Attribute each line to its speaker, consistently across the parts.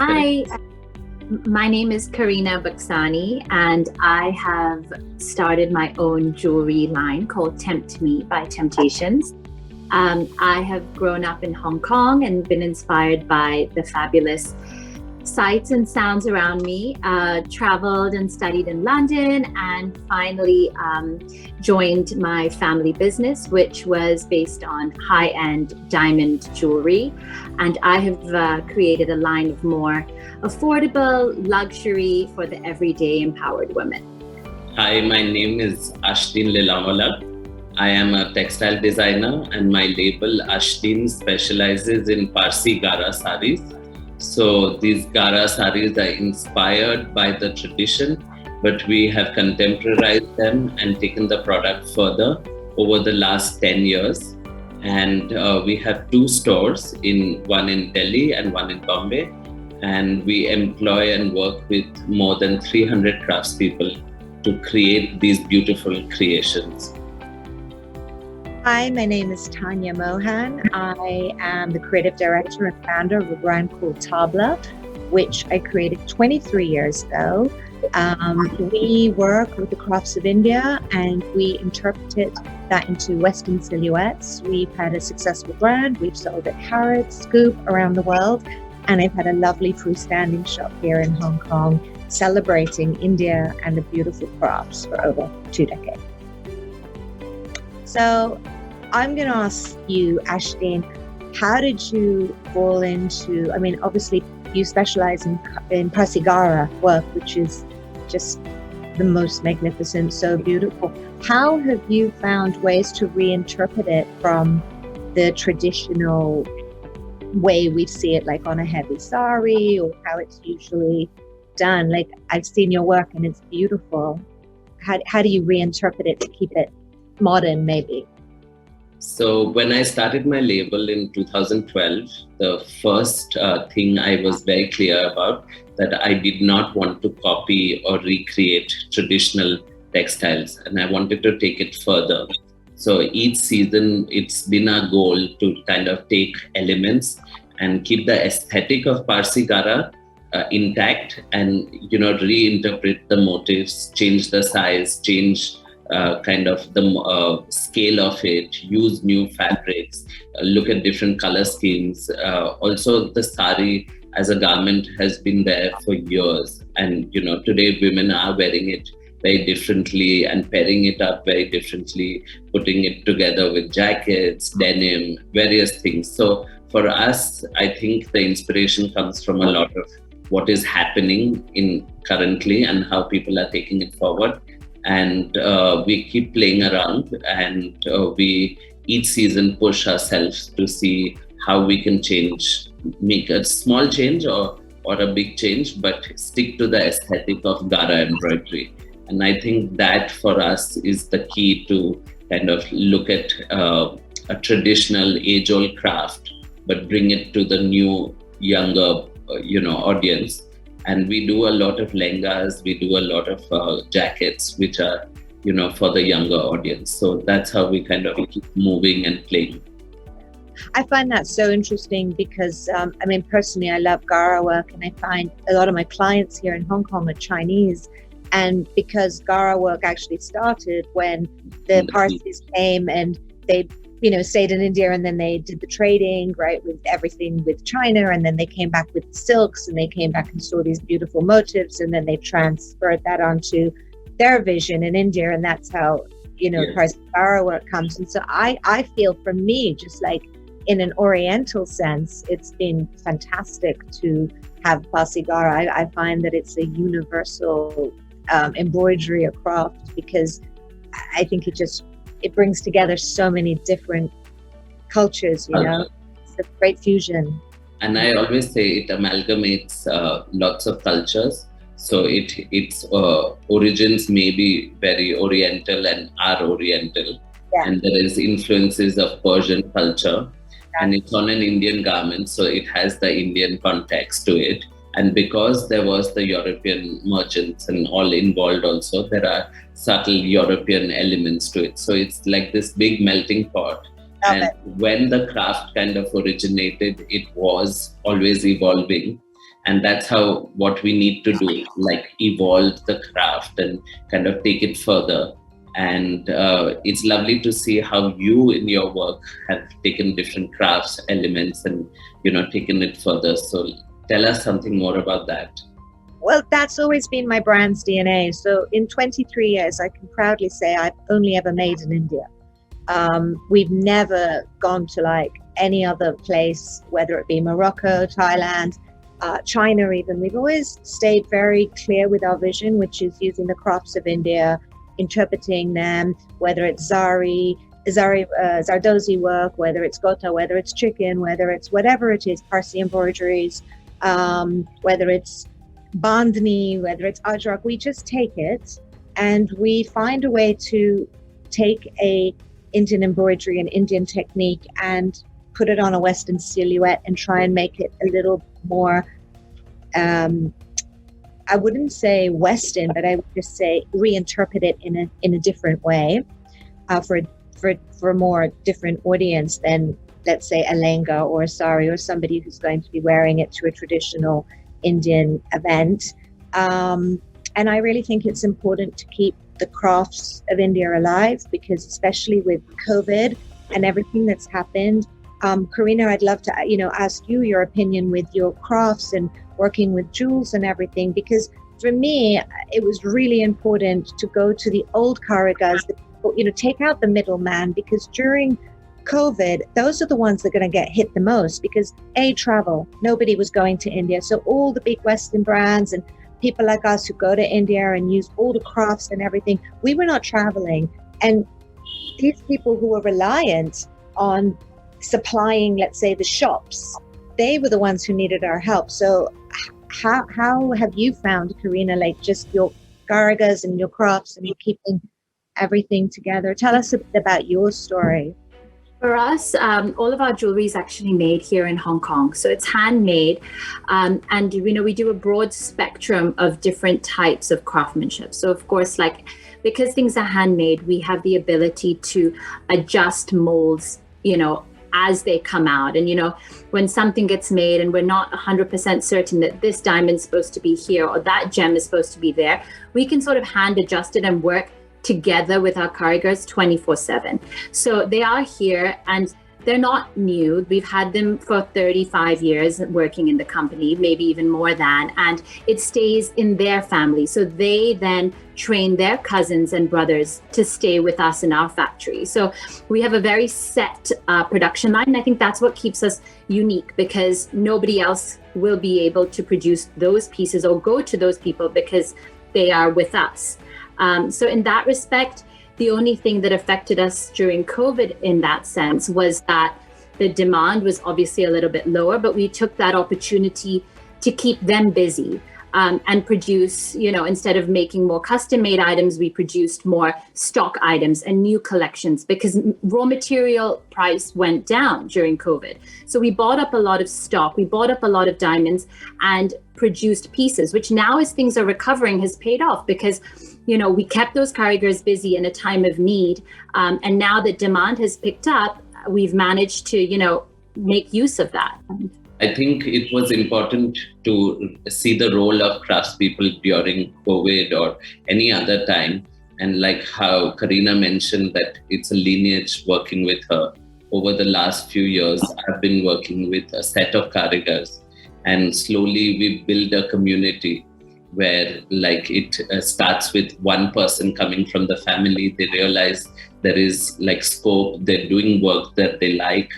Speaker 1: Hi,
Speaker 2: Correct.
Speaker 1: my name is Karina Baksani, and I have started my own jewelry line called Tempt Me by Temptations. I have grown up in Hong Kong and been inspired by the fabulous sights and sounds around me. Traveled and studied in London, and finally joined my family business, which was based on high end diamond jewelry. And I have created a line of more affordable luxury for the everyday empowered women.
Speaker 2: Hi, my name is Ashdin Lilamala. I am a textile designer, and my label Ashdin specializes in Parsi Gara saris. So these Gara saris are inspired by the tradition, but we have contemporarized them and taken the product further over the last 10 years. And we have two stores, one in Delhi and one in Bombay. And we employ and work with more than 300 craftspeople to create these beautiful creations.
Speaker 3: Hi, my name is Tanya Mohan. I am the creative director and founder of a brand called Tabla, which I created 23 years ago. We work with the crafts of India and we interpreted that into Western silhouettes. We've had a successful brand. We've sold at Harrods, Scoop around the world. And I've had a lovely freestanding shop here in Hong Kong celebrating India and the beautiful crafts for over 2 decades. So I'm going to ask you, Ashdin, how did you fall into, obviously you specialize in Parsi Gara work, which is just the most magnificent, so beautiful. How have you found ways to reinterpret it from the traditional way we see it, like on a heavy sari, or how it's usually done? Like, I've seen your work and it's beautiful. How do you reinterpret it to keep it modern, maybe?
Speaker 2: So when I started my label in 2012, the first thing I was very clear about that I did not want to copy or recreate traditional textiles, and I wanted to take it further. So each season, it's been our goal to kind of take elements and keep the aesthetic of Parsi Gara intact, and reinterpret the motifs, change the size, change kind of the scale of it, use new fabrics, look at different color schemes. Also, the sari as a garment has been there for years, and today women are wearing it very differently and pairing it up very differently, putting it together with jackets, denim, various things. So for us, I think the inspiration comes from a lot of what is happening in currently and how people are taking it forward. And we keep playing around, and we each season push ourselves to see how we can change, make a small change or a big change, but stick to the aesthetic of Gara embroidery. And I think that for us is the key to kind of look at a traditional age-old craft, but bring it to the new, younger, audience. And we do a lot of lehengas, we do a lot of jackets, which are, for the younger audience. So that's how we kind of keep moving and playing.
Speaker 3: I find that so interesting because, personally, I love Gara work, and I find a lot of my clients here in Hong Kong are Chinese. And because Gara work actually started when the Parsis came and they, stayed in India, and then they did the trading, right, with everything with China, and then they came back with silks, and they came back and saw these beautiful motifs, and then they transferred that onto their vision in India, and that's how, Parsi Gara work comes. And so I feel, for me, just like in an Oriental sense, it's been fantastic to have Parsi Gara. I find that it's a universal embroidery or craft, because I think it brings together so many different cultures, It's a great fusion.
Speaker 2: And I always say it amalgamates lots of cultures. So its origins may be very Oriental and are Oriental. Yeah. And there is influences of Persian culture. Yeah. And it's on an Indian garment, so it has the Indian context to it. And because there was the European merchants and all involved also, there are subtle European elements to it. So it's like this big melting pot. And when the craft kind of originated, it was always evolving. And that's how what we need to do, like evolve the craft and kind of take it further. And it's lovely to see how you in your work have taken different crafts elements and taken it further. So tell us something more about that.
Speaker 3: Well, that's always been my brand's DNA. So in 23 years, I can proudly say I've only ever made in India. We've never gone to like any other place, whether it be Morocco, Thailand, China even. We've always stayed very clear with our vision, which is using the crafts of India, interpreting them, whether it's Zardozi work, whether it's Gota, whether it's chicken, whether it's whatever it is, Parsi embroideries, whether it's Bandhani, whether it's Ajrak. We just take it and we find a way to take a Indian embroidery and Indian technique and put it on a Western silhouette and try and make it a little more, I wouldn't say Western, but I would just say reinterpret it in a different way for a more different audience than, let's say, a lehenga or a sari or somebody who's going to be wearing it to a traditional Indian event. And I really think it's important to keep the crafts of India alive, because especially with COVID and everything that's happened, Karina, I'd love to ask you your opinion with your crafts and working with jewels and everything, because for me it was really important to go to the old karigars, take out the middleman, because during COVID, those are the ones that are going to get hit the most, because travel, nobody was going to India. So all the big Western brands and people like us who go to India and use all the crafts and everything, we were not traveling. And these people who were reliant on supplying, let's say, the shops, they were the ones who needed our help. So how have you found, Karina, like just your karigars and your crafts and you keeping everything together? Tell us a bit about your story.
Speaker 1: For us, all of our jewelry is actually made here in Hong Kong. So it's handmade. And, we do a broad spectrum of different types of craftsmanship. So of course, because things are handmade, we have the ability to adjust molds, as they come out. And, when something gets made and we're not 100% certain that this diamond's supposed to be here or that gem is supposed to be there, we can sort of hand adjust it and work together with our karigars 24/7. So they are here and they're not new. We've had them for 35 years working in the company, maybe even more than, and it stays in their family. So they then train their cousins and brothers to stay with us in our factory. So we have a very set production line. And I think that's what keeps us unique, because nobody else will be able to produce those pieces or go to those people because they are with us. So in that respect, the only thing that affected us during COVID in that sense was that the demand was obviously a little bit lower, but we took that opportunity to keep them busy and produce, instead of making more custom made items, we produced more stock items and new collections, because raw material price went down during COVID. So we bought up a lot of stock, we bought up a lot of diamonds and produced pieces, which now as things are recovering has paid off, because we kept those karigars busy in a time of need. And now that demand has picked up, we've managed to, make use of that.
Speaker 2: I think it was important to see the role of craftspeople during COVID or any other time. And like how Karina mentioned that it's a lineage working with her. Over the last few years, I've been working with a set of karigars, and slowly we build a community where it starts with one person coming from the family. They realize there is scope, they're doing work that they like,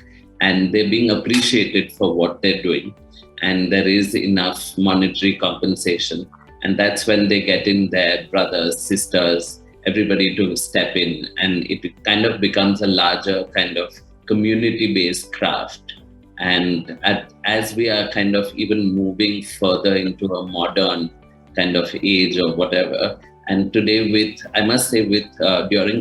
Speaker 2: and they're being appreciated for what they're doing. And there is enough monetary compensation. And that's when they get in their brothers, sisters, everybody to step in. And it kind of becomes a larger kind of community-based craft. And as we are kind of even moving further into a modern kind of age or whatever. And today during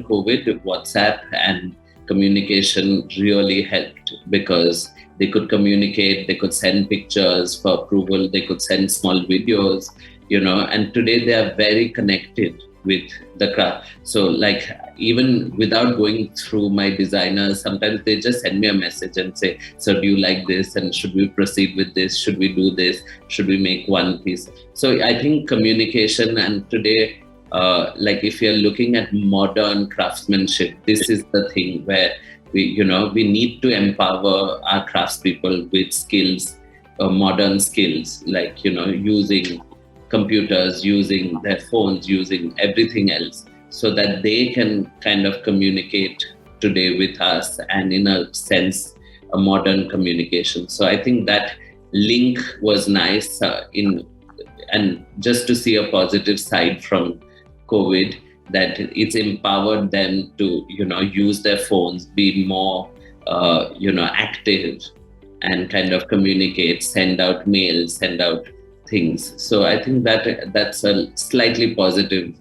Speaker 2: COVID, WhatsApp and communication really helped, because they could communicate, they could send pictures for approval, they could send small videos, and today they are very connected with the craft. So like even without going through my designers, sometimes they just send me a message and say, so do you like this? And should we proceed with this? Should we do this? Should we make one piece? So I think communication, and today, like if you're looking at modern craftsmanship, this is the thing where we need to empower our craftspeople with skills, modern skills, like, using computers, using their phones, using everything else, so that they can kind of communicate today with us, and in a sense, a modern communication. So I think that link was nice, and just to see a positive side from COVID, that it's empowered them to, use their phones, be more, active, and kind of communicate, send out mails, send out things. So I think that's a slightly positive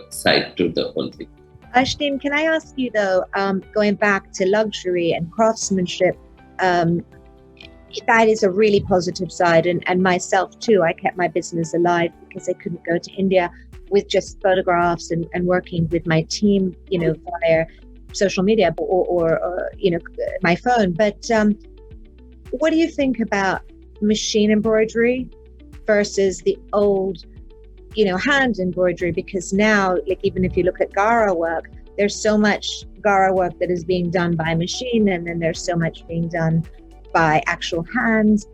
Speaker 2: side to the whole thing.
Speaker 3: Ashneem, can I ask you though, going back to luxury and craftsmanship, that is a really positive side, and myself too. I kept my business alive because I couldn't go to India with just photographs and working with my team, via social media or my phone. But what do you think about machine embroidery versus the old, hand embroidery? Because now, like, even if you look at Gara work, there's so much Gara work that is being done by machine, and then there's so much being done by actual hands.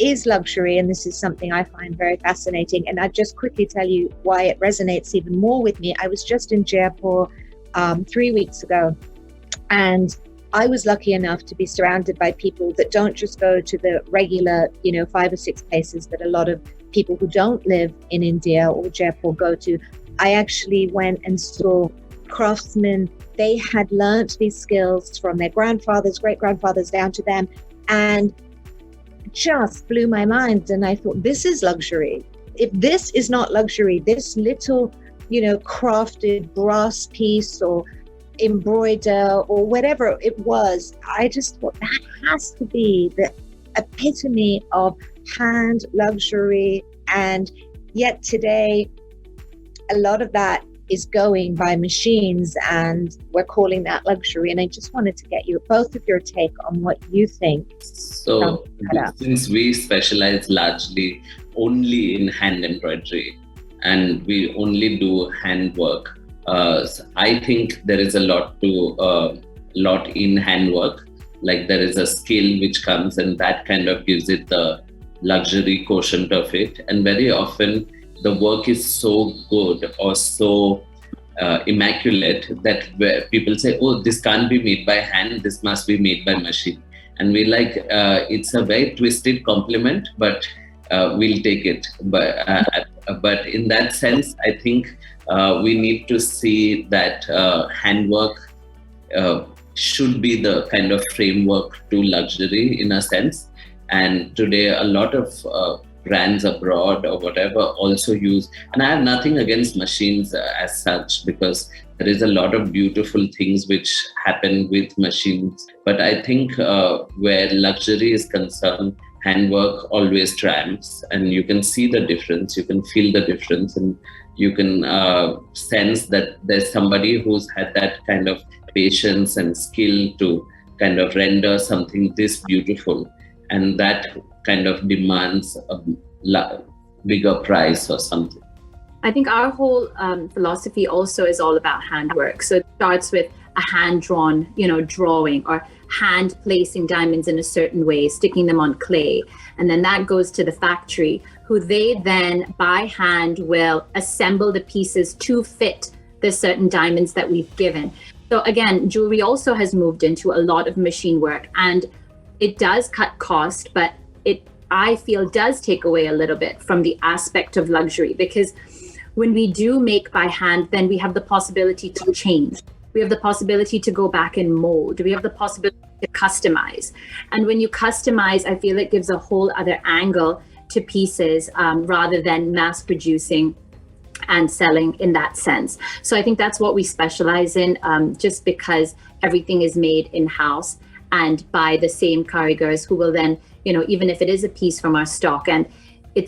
Speaker 3: Is luxury, and this is something I find very fascinating, and I'll just quickly tell you why it resonates even more with me. I was just in Jaipur 3 weeks ago, and I was lucky enough to be surrounded by people that don't just go to the regular, 5 or 6 places that a lot of people who don't live in India or Jaipur go to. I actually went and saw craftsmen. They had learnt these skills from their grandfathers, great-grandfathers down to them, and just blew my mind. And I thought, this is luxury. If this is not luxury, this little, crafted brass piece or embroider or whatever it was, I just thought that has to be the epitome of hand luxury. And yet today, a lot of that is going by machines, and we're calling that luxury. And I just wanted to get both of your take on what you think.
Speaker 2: So since we specialize largely only in hand embroidery and we only do handwork, so I think there is a lot in handwork. Like there is a skill which comes, and that kind of gives it the luxury quotient of it. And very often the work is so good or so immaculate that where people say, oh, this can't be made by hand, this must be made by machine. And we it's a very twisted compliment, but we'll take it. But in that sense, I think we need to see that handwork should be the kind of framework to luxury in a sense. And today a lot of brands abroad or whatever also use, and I have nothing against machines as such, because there is a lot of beautiful things which happen with machines. But I think where luxury is concerned, handwork always triumphs, and you can see the difference, you can feel the difference, and you can sense that there's somebody who's had that kind of patience and skill to kind of render something this beautiful, and that kind of demands a bigger price or something.
Speaker 1: I think our whole philosophy also is all about handwork. So it starts with a hand-drawn, drawing, or hand placing diamonds in a certain way, sticking them on clay. And then that goes to the factory, who they then by hand will assemble the pieces to fit the certain diamonds that we've given. So again, jewelry also has moved into a lot of machine work, and it does cut cost, but it, I feel, does take away a little bit from the aspect of luxury, because when we do make by hand, then we have the possibility to change. We have the possibility to go back and mold. We have the possibility to customize. And when you customize, I feel it gives a whole other angle to pieces rather than mass producing and selling in that sense. So I think that's what we specialize in, just because everything is made in-house and by the same karigars, who will then, even if it is a piece from our stock, and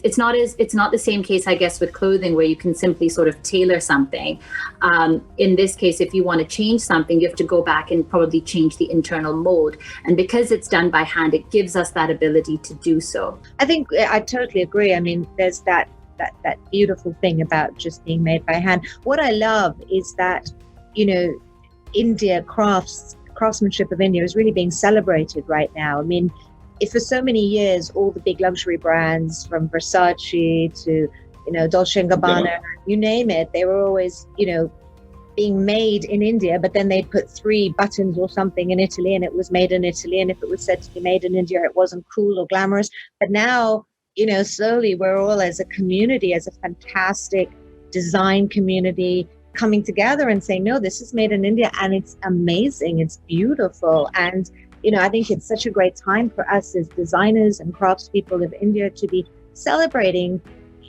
Speaker 1: it's not the same case, I guess, with clothing where you can simply sort of tailor something. In this case, if you want to change something, you have to go back and probably change the internal mold. And because it's done by hand, it gives us that ability to do so.
Speaker 3: I think I totally agree. I mean, there's that beautiful thing about just being made by hand. What I love is that, India craftsmanship of India is really being celebrated right now. I mean, if for so many years, all the big luxury brands from Versace to, Dolce & Gabbana, you name it, they were always, being made in India, but then they'd put 3 buttons or something in Italy and it was made in Italy. And if it was said to be made in India, it wasn't cool or glamorous. But now, slowly we're all as a community, as a fantastic design community, coming together and saying, no, this is made in India and it's amazing. It's beautiful. And, I think it's such a great time for us as designers and craftspeople of India to be celebrating,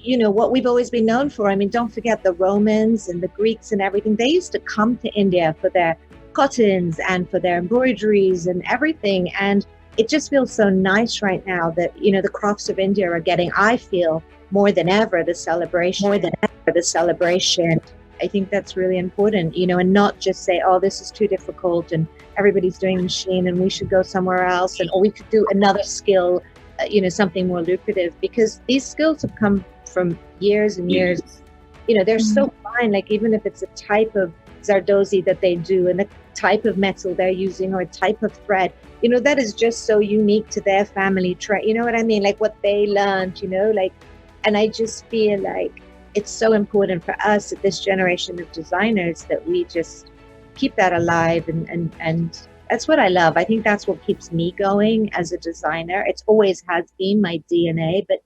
Speaker 3: what we've always been known for. I mean, don't forget the Romans and the Greeks and everything. They used to come to India for their cottons and for their embroideries and everything. And it just feels so nice right now that, the crafts of India are getting, I feel, more than ever, the celebration. I think that's really important, and not just say, oh, this is too difficult and everybody's doing machine and we should go somewhere else, or we could do another skill, something more lucrative, because these skills have come from years and years. They're so fine, like even if it's a type of Zardozi that they do and the type of metal they're using or a type of thread, that is just so unique to their family trade. You know what I mean? Like what they learned, and I just feel like it's so important for us at this generation of designers that we just keep that alive. And that's what I love. I think that's what keeps me going as a designer. It's always has been my DNA, but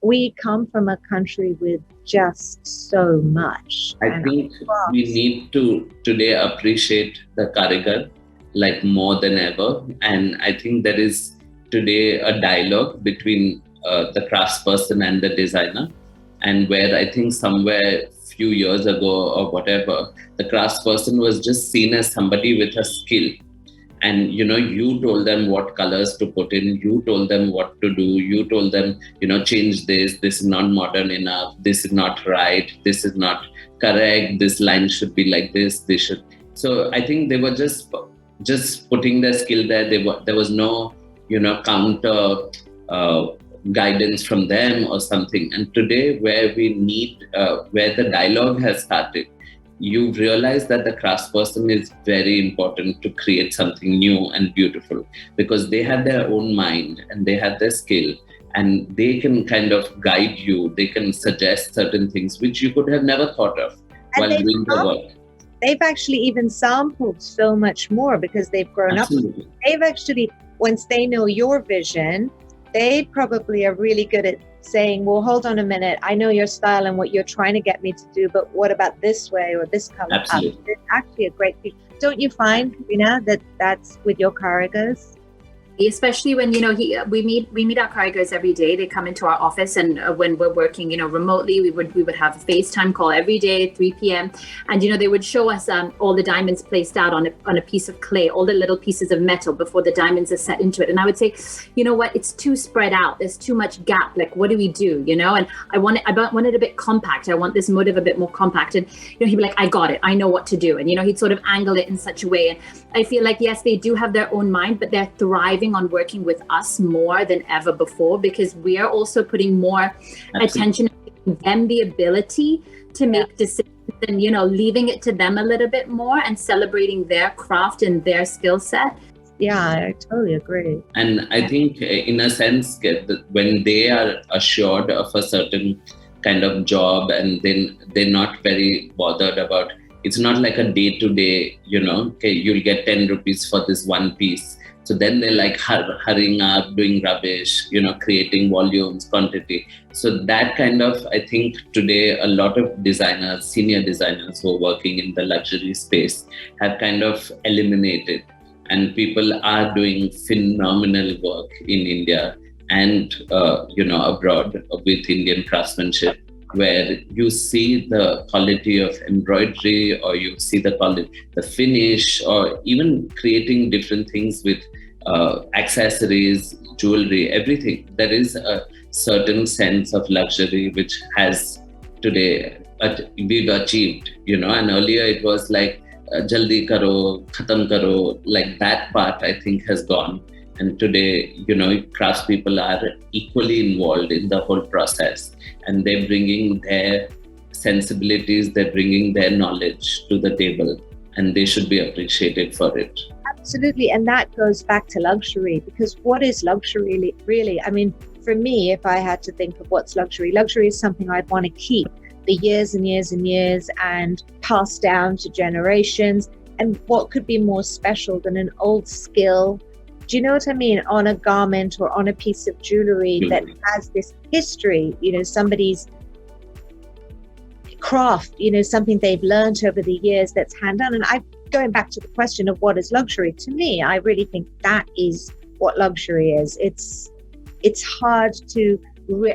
Speaker 3: we come from a country with just so much.
Speaker 2: I think we need to today appreciate the Karigar like more than ever. And I think there is today a dialogue between the craftsperson and the designer. And where I think somewhere few years ago or whatever, the craftsperson was just seen as somebody with a skill. And, you told them what colors to put in, you told them what to do, you told them, change this is not modern enough, this is not right, this is not correct, this line should be like this should. So I think they were just putting their skill there. There was no, counter guidance from them or something. And today where we need, where the dialogue has started, you realize that the craftsperson is very important to create something new and beautiful, because they have their own mind and they have their skill and they can kind of guide you. They can suggest certain things which you could have never thought of while doing the work.
Speaker 3: They've actually even sampled so much more because they've grown
Speaker 2: Absolutely.
Speaker 3: up. They've actually, once they know your vision, they probably are really good at saying, well, hold on a minute, I know your style and what you're trying to get me to do, but what about this way or this color?
Speaker 2: Absolutely.
Speaker 3: It's actually a great piece. Don't you find, Karina, that that's with your karigars?
Speaker 1: Especially when, we meet our karigars every day. They come into our office, and when we're working, remotely, we would have a FaceTime call every day at 3 p.m. And, they would show us all the diamonds placed out on a piece of clay, all the little pieces of metal before the diamonds are set into it. And I would say, you know what, it's too spread out. There's too much gap. Like, what do we do? And I want it a bit compact. I want this motive a bit more compact. And, he'd be like, I got it. I know what to do. And, he'd sort of angle it in such a way. And I feel like, yes, they do have their own mind, but they're thriving on working with us more than ever before, because we are also putting more attention to them, the ability to make decisions, and leaving it to them a little bit more and celebrating their craft and their skill set.
Speaker 3: Yeah, I totally agree.
Speaker 2: And I think in a sense, when they are assured of a certain kind of job, and then they're not very bothered about, it's not like a day-to-day, okay, you'll get 10 rupees for this one piece. So then they're like hurrying up, doing rubbish, creating volumes, quantity. So that kind of, I think today a lot of designers, senior designers who are working in the luxury space have kind of eliminated. And people are doing phenomenal work in India and, abroad with Indian craftsmanship, where you see the quality of embroidery, or you see the quality, the finish, or even creating different things with accessories, jewelry, everything. There is a certain sense of luxury which has today we've achieved, and earlier it was like jaldi karo, khatam karo, like that part I think has gone. And today, craftspeople are equally involved in the whole process, and they're bringing their sensibilities, they're bringing their knowledge to the table, and they should be appreciated for it.
Speaker 3: Absolutely. And that goes back to luxury, because what is luxury really? I mean, for me, if I had to think of what's luxury is something I'd want to keep the years and years and years and pass down to generations. And what could be more special than an old skill? Do you know what I mean? On a garment or on a piece of jewelry that has this history, somebody's craft, something they've learned over the years that's hand done. And going back to the question of what is luxury, to me, I really think that is what luxury is. It's hard to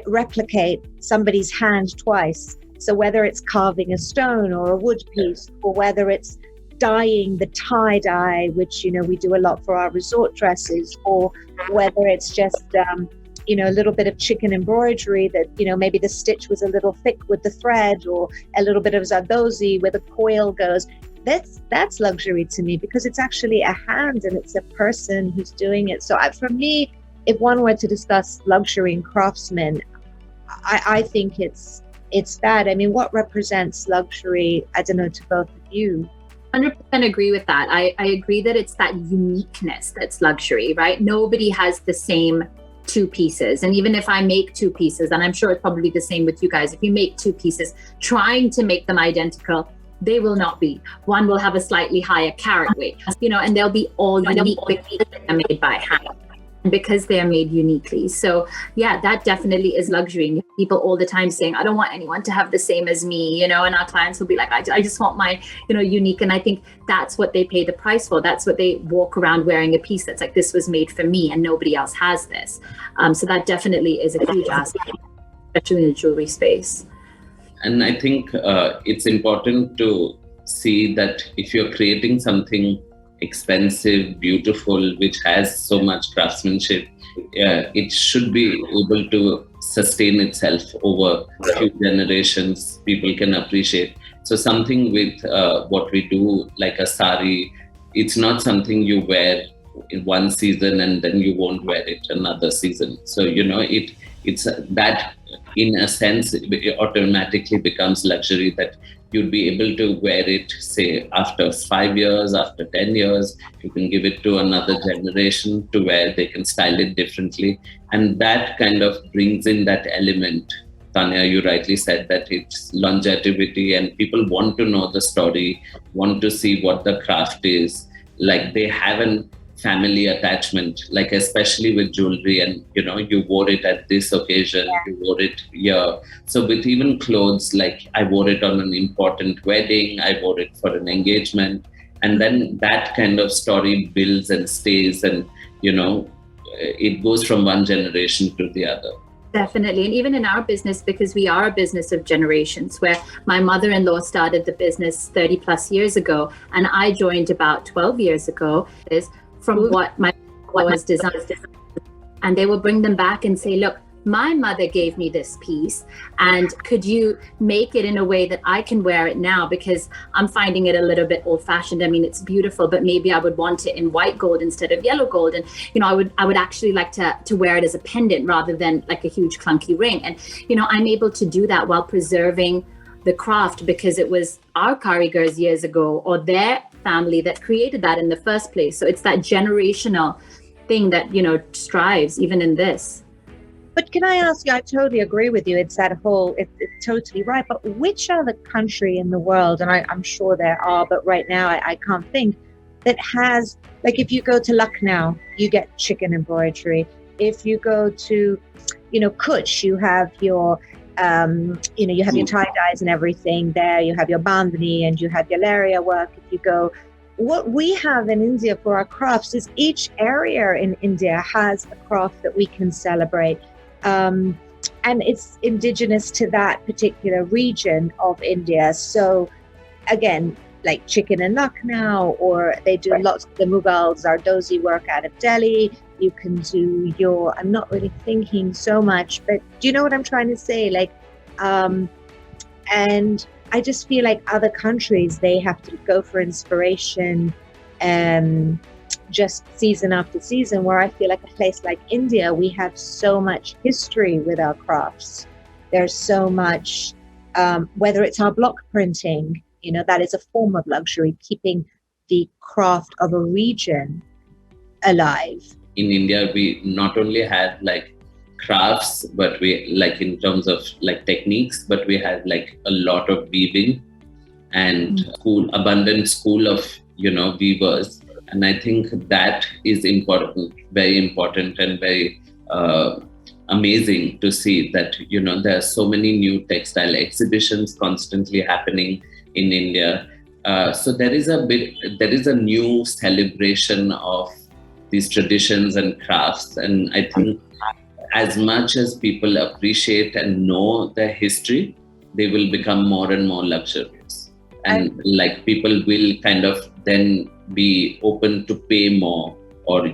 Speaker 3: replicate somebody's hand twice. So whether it's carving a stone or a wood piece, or whether it's dyeing the tie-dye, which, we do a lot for our resort dresses, or whether it's just, a little bit of chicken embroidery that, maybe the stitch was a little thick with the thread, or a little bit of zardozi where the coil goes. That's luxury to me, because it's actually a hand and it's a person who's doing it. So for me, if one were to discuss luxury and craftsmen, I think it's that. I mean, what represents luxury? I don't know, to both of you.
Speaker 1: 100% agree with that. I agree that it's that uniqueness that's luxury, right? Nobody has the same two pieces. And even if I make two pieces, and I'm sure it's probably the same with you guys, if you make two pieces, trying to make them identical, they will not be. One will have a slightly higher carat weight, and they'll be all unique because they're made by hand, because they're made uniquely. So yeah, that definitely is luxury. And people all the time saying, I don't want anyone to have the same as me, and our clients will be like, I just want my, unique. And I think that's what they pay the price for. That's what they walk around wearing, a piece that's like, this was made for me and nobody else has this. So that definitely is a huge aspect, especially in the jewelry space.
Speaker 2: And I think it's important to see that if you're creating something expensive, beautiful, which has so much craftsmanship, it should be able to sustain itself over a few generations. People can appreciate. So something with what we do, like a sari, it's not something you wear in one season and then you won't wear it another season. So it's that, in a sense, it automatically becomes luxury, that you'd be able to wear it, say, after 5 years, after 10 years. You can give it to another generation to wear. They can style it differently. And that kind of brings in that element. Tanya, you rightly said that it's longevity, and people want to know the story, want to see what the craft is. Like, they have an family attachment, like especially with jewelry, and you wore it at this occasion, you wore it here. So with even clothes, like I wore it on an important wedding, I wore it for an engagement, and then that kind of story builds and stays, and it goes from one generation to the other.
Speaker 1: Definitely. And even in our business, because we are a business of generations, where my mother-in-law started the business 30 plus years ago, and I joined about 12 years ago, is from what my mother was designed. And they will bring them back and say, look, my mother gave me this piece, and could you make it in a way that I can wear it now, because I'm finding it a little bit old-fashioned. I mean, it's beautiful, but maybe I would want it in white gold instead of yellow gold. And I would actually like to wear it as a pendant rather than like a huge clunky ring. And I'm able to do that while preserving the craft, because it was our karigars years ago, or their family, that created that in the first place. So it's that generational thing that strives even in this.
Speaker 3: But can I ask you, I totally agree with you, it's that whole, it's totally right, but which other country in the world, and I'm sure there are, but right now I can't think, that has, like, if you go to Lucknow, you get chicken embroidery. If you go to Kutch, you have your you have your tie-dyes and everything there, you have your bandhani and you have your laria work. If you go, what we have in India for our crafts is each area in India has a craft that we can celebrate. And it's indigenous to that particular region of India. So again, like chicken in Lucknow, or they do lots of the Mughal Zardozi work out of Delhi. You can do I'm not really thinking so much, but do you know what I'm trying to say? Like, and I just feel like other countries, they have to go for inspiration just season after season, where I feel like a place like India, we have so much history with our crafts. There's so much, whether it's our block printing, that is a form of luxury, keeping the craft of a region alive.
Speaker 2: In India, we not only had like crafts, but we like in terms of like techniques, but we had like a lot of weaving and abundant school of, weavers. And I think that is important, very important, and very amazing to see that, there are so many new textile exhibitions constantly happening in India. So there is a new celebration of these traditions and crafts. And I think as much as people appreciate and know their history, they will become more and more luxurious. And like people will kind of then be open to pay more, or,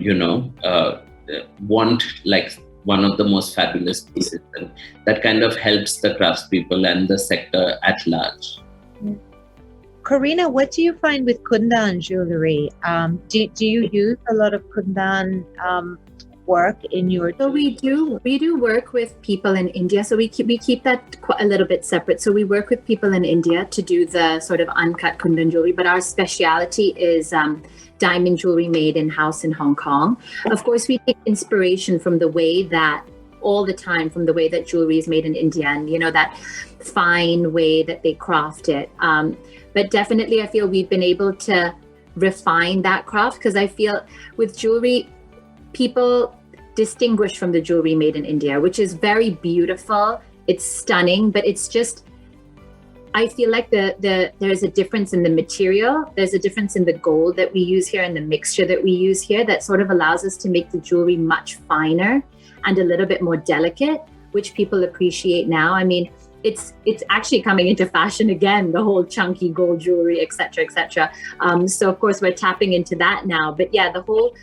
Speaker 2: want like one of the most fabulous pieces. And that kind of helps the craftspeople and the sector at large.
Speaker 3: Yeah. Karina, what do you find with Kundan jewelry? Do you use a lot of Kundan work in your?
Speaker 1: So we do work with people in India. So we keep that a little bit separate. So we work with people in India to do the sort of uncut Kundan jewelry, but our speciality is diamond jewelry made in-house in Hong Kong. Of course, we take inspiration from the way that jewelry is made in India, and that fine way that they craft it. But definitely, I feel we've been able to refine that craft, because I feel with jewelry, people distinguish from the jewelry made in India, which is very beautiful. It's stunning, but it's just, I feel like there's a difference in the material. There's a difference in the gold that we use here and the mixture that we use here that sort of allows us to make the jewelry much finer and a little bit more delicate, which people appreciate now. I mean, it's actually coming into fashion again, the whole chunky gold jewelry, et cetera. So of course we're tapping into that now. But yeah, the whole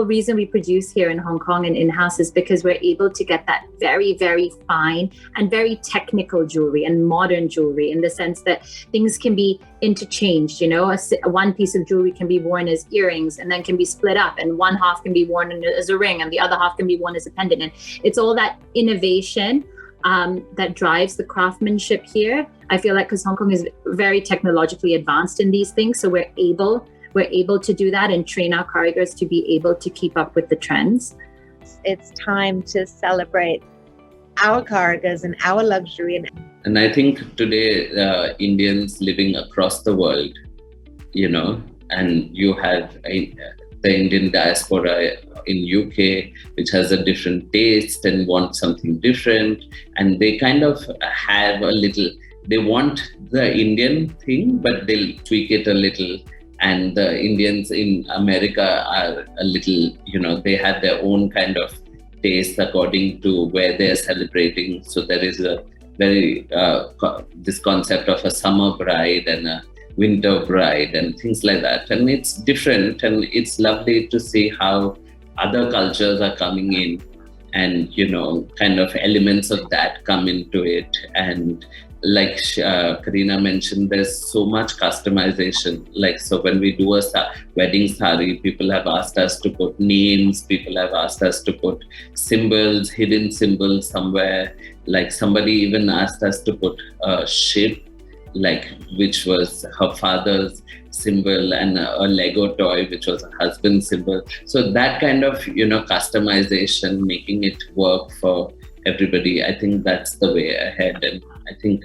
Speaker 1: reason we produce here in Hong Kong and in-house is because we're able to get that very, very fine and very technical jewelry and modern jewelry, in the sense that things can be interchanged. One piece of jewelry can be worn as earrings and then can be split up, and one half can be worn as a ring and the other half can be worn as a pendant. And it's all that innovation that drives the craftsmanship here. I feel like because Hong Kong is very technologically advanced in these things, so we're able to do that and train our karigars to be able to keep up with the trends.
Speaker 3: It's time to celebrate our karigars and our luxury.
Speaker 2: And I think today, Indians living across the world, and you have the Indian diaspora in UK, which has a different taste and want something different. And they kind of have they want the Indian thing, but they'll tweak it a little. And the Indians in America are a little, they have their own kind of taste according to where they're celebrating. So there is a very, this concept of a summer bride and a winter bride and things like that. And it's different, and it's lovely to see how other cultures are coming in, and, kind of elements of that come into it. And like Karina mentioned, there's so much customization. Like, so when we do a wedding sari, people have asked us to put names, people have asked us to put symbols, hidden symbols somewhere. Like somebody even asked us to put a ship, like, which was her father's symbol, and a Lego toy, which was her husband's symbol. So that kind of, customization, making it work for everybody, I think that's the way ahead. And I think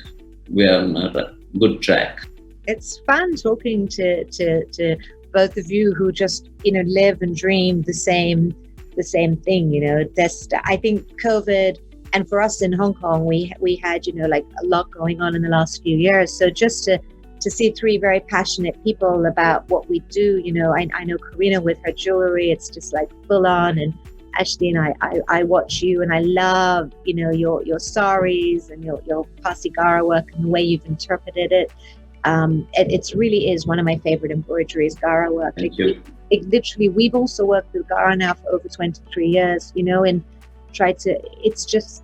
Speaker 2: we're on a good track.
Speaker 3: It's fun talking to both of you who just, live and dream the same thing, I think COVID, and for us in Hong Kong, we had, like a lot going on in the last few years. So just to see three very passionate people about what we do, I know Karina with her jewelry, it's just like full on, and Ashley and I watch you, and I love, your saris and your Pasigara work and the way you've interpreted it. It really is one of my favorite embroideries, Gara work.
Speaker 2: Thank you.
Speaker 3: It literally, we've also worked with Gara now for over 23 years, and it's just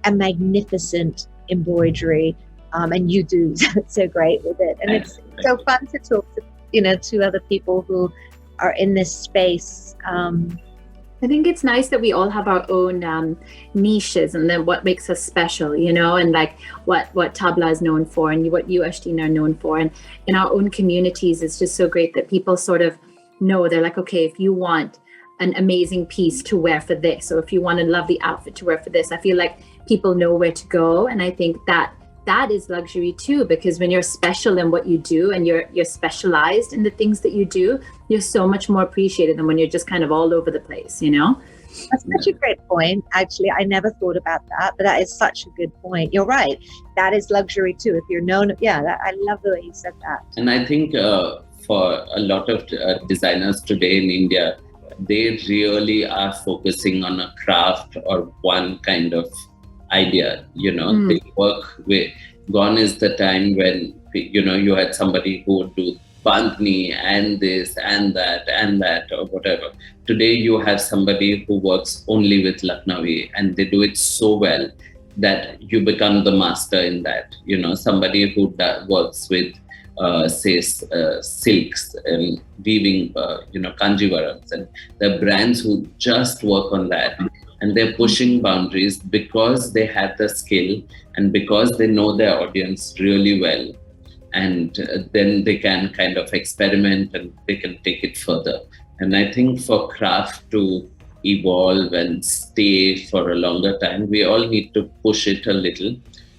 Speaker 3: a magnificent embroidery, and you do so great with it. And it's so fun to talk to other people who are in this space.
Speaker 1: I think it's nice that we all have our own niches, and then what makes us special, and like what Tabla is known for, and what you, Ashtina, are known for. And in our own communities, it's just so great that people sort of know, they're like, okay, if you want an amazing piece to wear for this, or if you want a lovely outfit to wear for this, I feel like people know where to go. And I think that is luxury too, because when you're special in what you do and you're specialized in the things that you do, you're so much more appreciated than when you're just kind of all over the place,
Speaker 3: That's such a great point. Actually, I never thought about that, but that is such a good point. You're right. That is luxury too. If you're known, I love the way you said that.
Speaker 2: And I think for a lot of designers today in India, they really are focusing on a craft or one kind of idea. They work with, gone is the time when you had somebody who would do bandhni and this and that or whatever. Today you have somebody who works only with Lucknowi, and they do it so well that you become the master in that. Somebody who works with silks and weaving, kanjivarams, and the brands who just work on that. And they're pushing boundaries because they have the skill and because they know their audience really well. And then they can kind of experiment and they can take it further. And I think for craft to evolve and stay for a longer time, we all need to push it a little,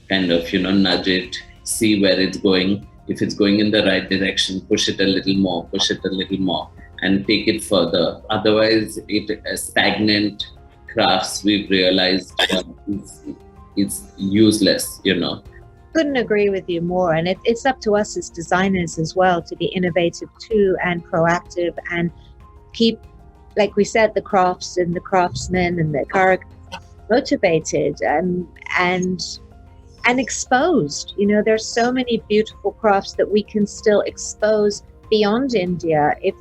Speaker 2: kind of, nudge it, see where it's going. If it's going in the right direction, push it a little more, and take it further. Otherwise, stagnant crafts, we've realized, it's useless,
Speaker 3: Couldn't agree with you more. And it's up to us as designers as well to be innovative too and proactive and keep, like we said, the crafts and the craftsmen and the characters motivated and exposed. There's so many beautiful crafts that we can still expose beyond India if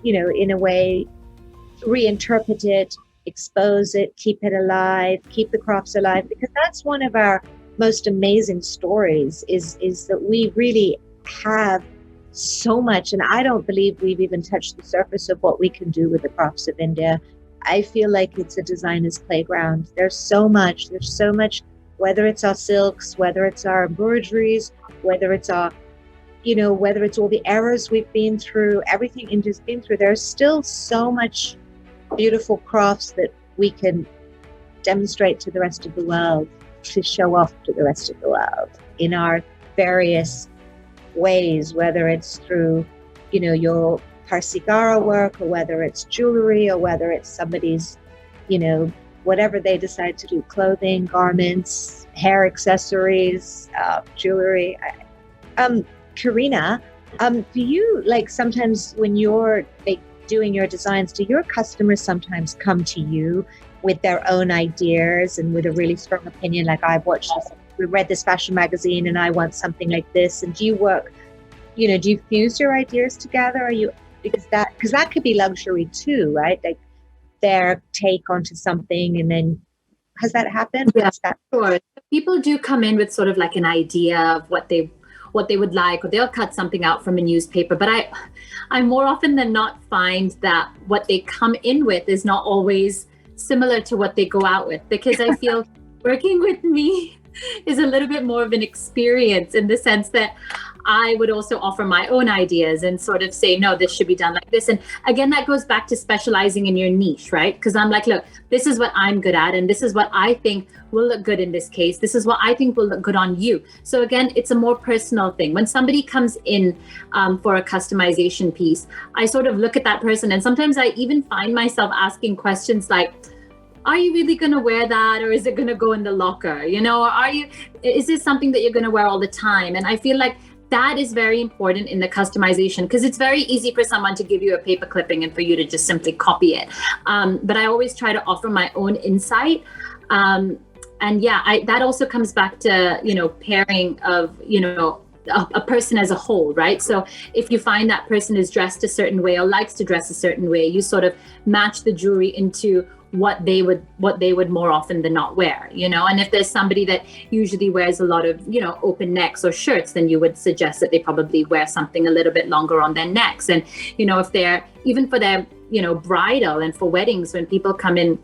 Speaker 3: in a way reinterpret it, expose it, keep it alive, keep the crafts alive, because that's one of our most amazing stories is that we really have so much, and I don't believe we've even touched the surface of what we can do with the crafts of India. I feel like it's a designer's playground. There's so much, whether it's our silks, whether it's our embroideries, whether it's our, whether it's all the errors we've been through, everything India's been through, there's still so much beautiful crafts that we can demonstrate to the rest of the world, to show off to the rest of the world in our various ways, whether it's through, your Parsi-Gara work, or whether it's jewelry, or whether it's somebody's, whatever they decide to do, clothing, garments, hair accessories, jewelry. Karina, do you, sometimes when you're doing your designs, do your customers sometimes come to you with their own ideas and with a really strong opinion, like we read this fashion magazine and I want something like this? And do you work, do you fuse your ideas together? Because that could be luxury too, right? Like their take onto something, and then has that happened?
Speaker 1: Yeah, sure. People do come in with sort of like an idea of what they would like, or they'll cut something out from a newspaper. But I more often than not find that what they come in with is not always similar to what they go out with, because I feel working with me is a little bit more of an experience, in the sense that I would also offer my own ideas and sort of say, no, this should be done like this. And again, that goes back to specializing in your niche, right? Because I'm like, look, this is what I'm good at, and this is what I think will look good in this case. This is what I think will look good on you. So again, it's a more personal thing. When somebody comes in for a customization piece, I sort of look at that person, and sometimes I even find myself asking questions like, are you really going to wear that, or is it going to go in the locker? Or is this something that you're going to wear all the time? And I feel like that is very important in the customization, because it's very easy for someone to give you a paper clipping and for you to just simply copy it. But I always try to offer my own insight. And yeah, that also comes back to, pairing of, a person as a whole, right? So if you find that person is dressed a certain way or likes to dress a certain way, you sort of match the jewelry into what they would more often than not wear, and if there's somebody that usually wears a lot of open necks or shirts, then you would suggest that they probably wear something a little bit longer on their necks. And if they're even for their bridal and for weddings, when people come in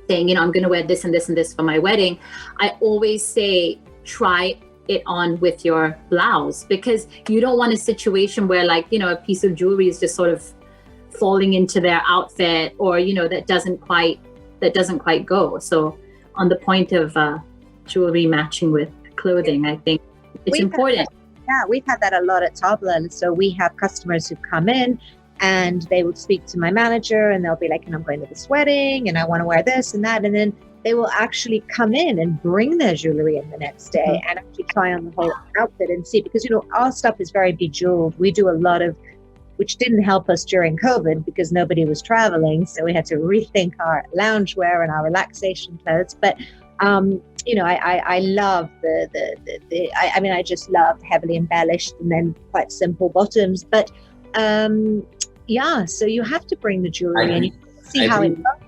Speaker 1: saying I'm going to wear this and this and this for my wedding, I always say try it on with your blouse, because you don't want a situation where a piece of jewelry is just sort of falling into their outfit, or that doesn't quite go. So on the point of jewelry matching with clothing, I think it's important.
Speaker 3: We've had that a lot at Tabla. And so we have customers who come in and they will speak to my manager and they'll be like, I'm going to this wedding and I want to wear this and that, and then they will actually come in and bring their jewelry in the next day and actually try on the whole outfit and see, because our stuff is very bejeweled. We do a lot of, which didn't help us during COVID because nobody was traveling, so we had to rethink our loungewear and our relaxation clothes. But I love I just love heavily embellished and then quite simple bottoms. But so you have to bring the jewelry and you see how it looks.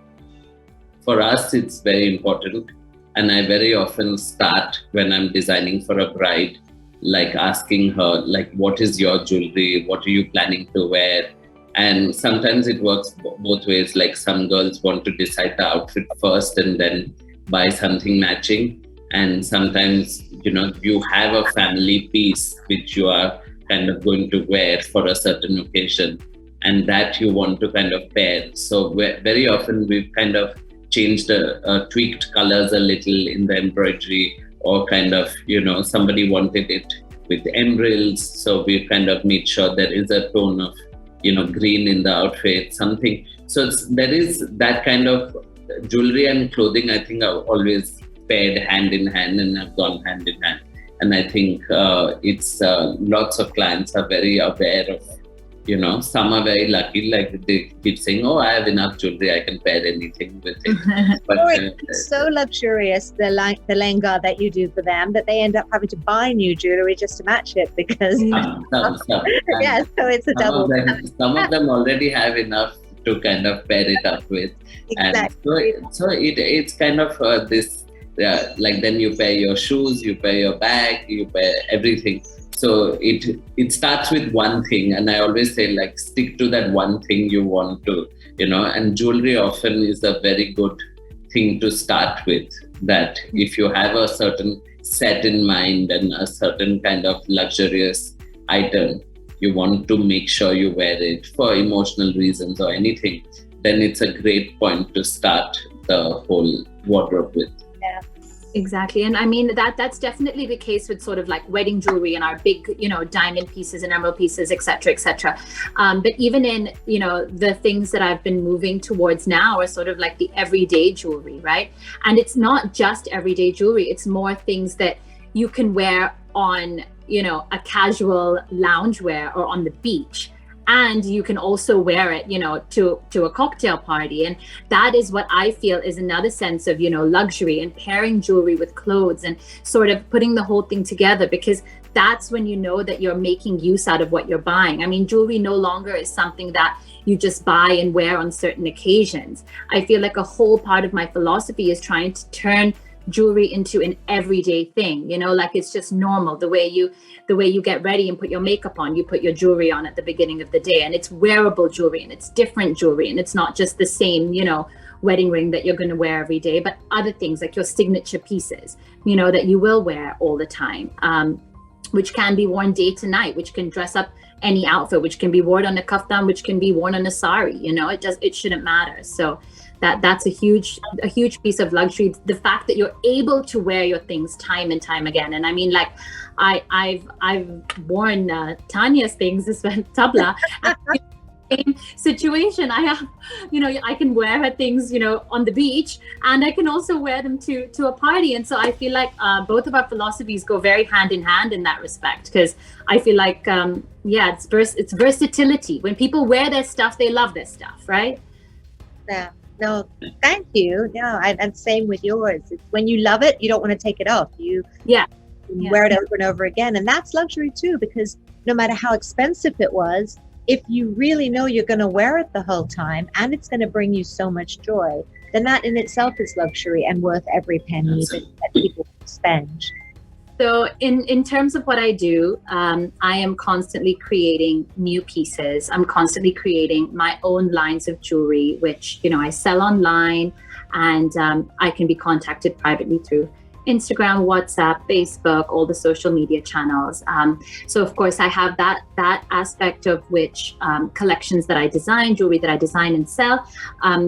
Speaker 2: For us, it's very important. And I very often start when I'm designing for a bride, like asking her, what is your jewelry? What are you planning to wear? And sometimes it works both ways. Like some girls want to decide the outfit first and then buy something matching. And sometimes, you have a family piece which you are kind of going to wear for a certain occasion, and that you want to kind of pair. So very often we've kind of changed tweaked colors a little in the embroidery, or kind of somebody wanted it with emeralds, so we've kind of made sure there is a tone of green in the outfit, something. So there is that kind of jewelry and clothing. I think I've always paired hand in hand and have gone hand in hand, and I think it's lots of clients are very aware of. Some are very lucky, like they keep saying, I have enough jewelry, I can pair anything with it. But
Speaker 3: it's so luxurious, the lehenga that you do for them, that they end up having to buy new jewelry just to match it, because so it's a double.
Speaker 2: Some of them already have enough to kind of pair it up with.
Speaker 3: Exactly.
Speaker 2: And so it's kind of this, then you pair your shoes, you pair your bag, you pair everything. So it starts with one thing, and I always say stick to that one thing you want to, and jewelry often is a very good thing to start with. That if you have a certain set in mind and a certain kind of luxurious item, you want to make sure you wear it for emotional reasons or anything, then it's a great point to start the whole wardrobe with.
Speaker 3: Yeah.
Speaker 1: Exactly. And I mean, that's definitely the case with sort of wedding jewelry and our big, diamond pieces and emerald pieces, et cetera, et cetera. But even in, the things that I've been moving towards now are sort of the everyday jewelry, right? And it's not just everyday jewelry. It's more things that you can wear on, a casual loungewear or on the beach. And you can also wear it, to a cocktail party. And that is what I feel is another sense of, luxury, and pairing jewelry with clothes and sort of putting the whole thing together, because that's when you know that you're making use out of what you're buying. I mean, jewelry no longer is something that you just buy and wear on certain occasions. I feel like a whole part of my philosophy is trying to turn jewelry into an everyday thing, it's just normal. The way you get ready and put your makeup on, you put your jewelry on at the beginning of the day, and it's wearable jewelry and it's different jewelry, and it's not just the same, wedding ring that you're going to wear every day, but other things like your signature pieces, that you will wear all the time, which can be worn day to night, which can dress up any outfit, which can be worn on a kaftan, which can be worn on a sari, it shouldn't matter. So that's a huge piece of luxury, the fact that you're able to wear your things time and time again. And I mean, I've worn Tanya's things, this tabla. Same situation. I have, I can wear her things, on the beach, and I can also wear them to a party. And so I feel like both of our philosophies go very hand in hand in that respect, because I feel like, it's versatility. When people wear their stuff, they love their stuff, right?
Speaker 3: Yeah. No, thank you. Yeah, and same with yours. It's when you love it, you don't want to take it off. and wear it over and over again. And that's luxury too, because no matter how expensive it was, if you really know you're going to wear it the whole time and it's going to bring you so much joy, then that in itself is luxury and worth every penny that people spend.
Speaker 1: So in terms of what I do, I am constantly creating new pieces. I'm constantly creating my own lines of jewelry, which, I sell online, and I can be contacted privately through Instagram, WhatsApp, Facebook, all the social media channels. So of course I have that aspect of which collections that I design, jewelry that I design and sell.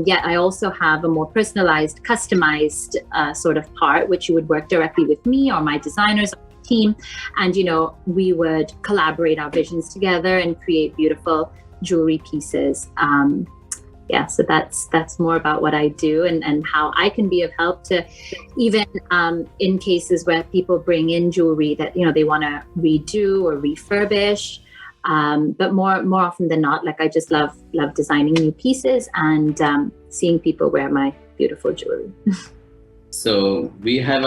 Speaker 1: Yet I also have a more personalized, customized sort of part, which you would work directly with me or my designers on the team. And, we would collaborate our visions together and create beautiful jewelry pieces. So that's more about what I do and how I can be of help to even in cases where people bring in jewelry that, they want to redo or refurbish. But more often than not, like I just love designing new pieces and seeing people wear my beautiful jewelry.
Speaker 2: So we have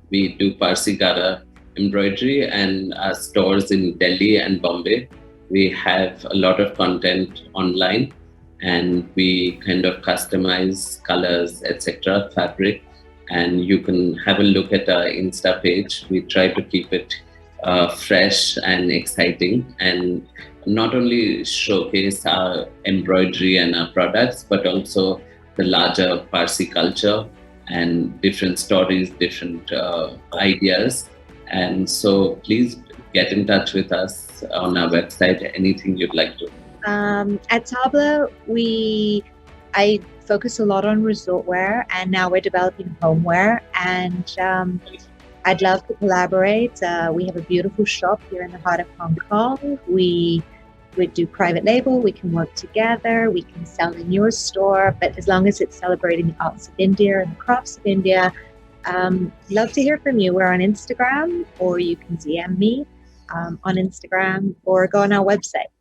Speaker 2: we do Parsi Gara embroidery and our stores in Delhi and Bombay. We have a lot of content online. And we kind of customize colors, etc., fabric, and you can have a look at our Insta page. We try to keep it fresh and exciting, and not only showcase our embroidery and our products, but also the larger Parsi culture and different stories, different ideas. And so please get in touch with us on our website, anything you'd like to.
Speaker 3: At Tabla, I focus a lot on resort wear, and now we're developing homeware, and I'd love to collaborate. We have a beautiful shop here in the heart of Hong Kong. We do private label, we can work together, we can sell in your store, but as long as it's celebrating the arts of India and the crafts of India, love to hear from you. We're on Instagram, or you can DM me on Instagram, or go on our website.